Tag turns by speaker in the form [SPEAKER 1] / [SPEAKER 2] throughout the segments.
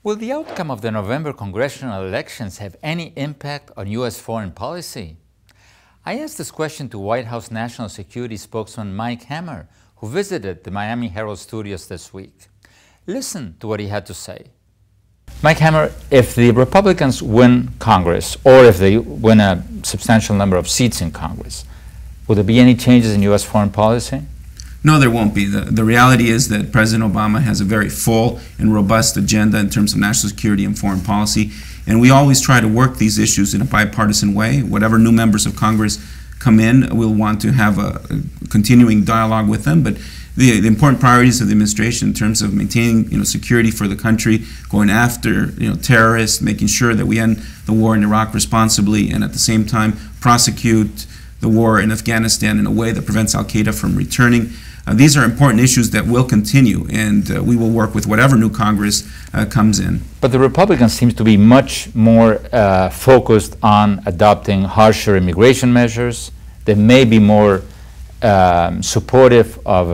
[SPEAKER 1] Will the outcome of the November congressional elections have any impact on U.S. foreign policy? I asked this question to White House National Security spokesman Mike Hammer, who visited the Miami Herald studios this week. Listen to what he had to say. Mike Hammer, if the Republicans win Congress, or if they win a substantial number of seats in Congress, will there be any changes in U.S. foreign policy?
[SPEAKER 2] No, there won't be. The reality is that President Obama has a very full and robust agenda in terms of national security and foreign policy, and we always try to work these issues in a bipartisan way. Whatever new members of Congress come in, we'll want to have a continuing dialogue with them, but the important priorities of the administration in terms of maintaining security for the country, going after terrorists, making sure that we end the war in Iraq responsibly, and at the same time prosecute the war in Afghanistan in a way that prevents al-Qaeda from returning. These are important issues that will continue, and we will work with whatever new Congress comes in.
[SPEAKER 1] But the Republicans seem to be much more focused on adopting harsher immigration measures. They may be more supportive of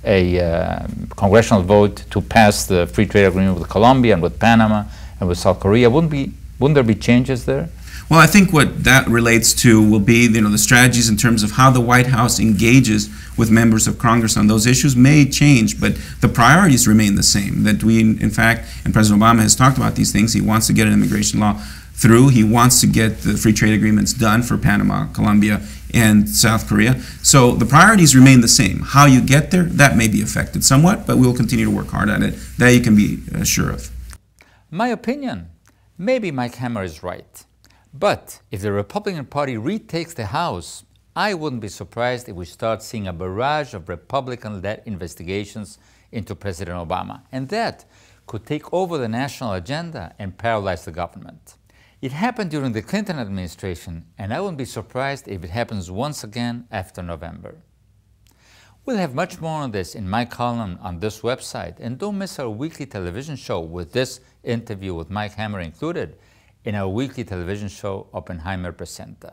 [SPEAKER 1] a congressional vote to pass the free trade agreement with Colombia and with Panama and with South Korea. Wouldn't there be changes there?
[SPEAKER 2] Well, I think what that relates to will be the strategies in terms of how the White House engages with members of Congress on those issues may change, but the priorities remain the same. That we, in fact, and President Obama has talked about these things, he wants to get an immigration law through, he wants to get the free trade agreements done for Panama, Colombia, and South Korea. So the priorities remain the same. How you get there, that may be affected somewhat, but we will continue to work hard at it. That you can be sure of.
[SPEAKER 1] My opinion, maybe Mike Hammer is right. But if the Republican Party retakes the House, I wouldn't be surprised if we start seeing a barrage of Republican-led investigations into President Obama. And that could take over the national agenda and paralyze the government. It happened during the Clinton administration, and I wouldn't be surprised if it happens once again after November. We'll have much more on this in my column on this website, and don't miss our weekly television show with this interview with Mike Hammer included in our weekly television show, Oppenheimer Presenta.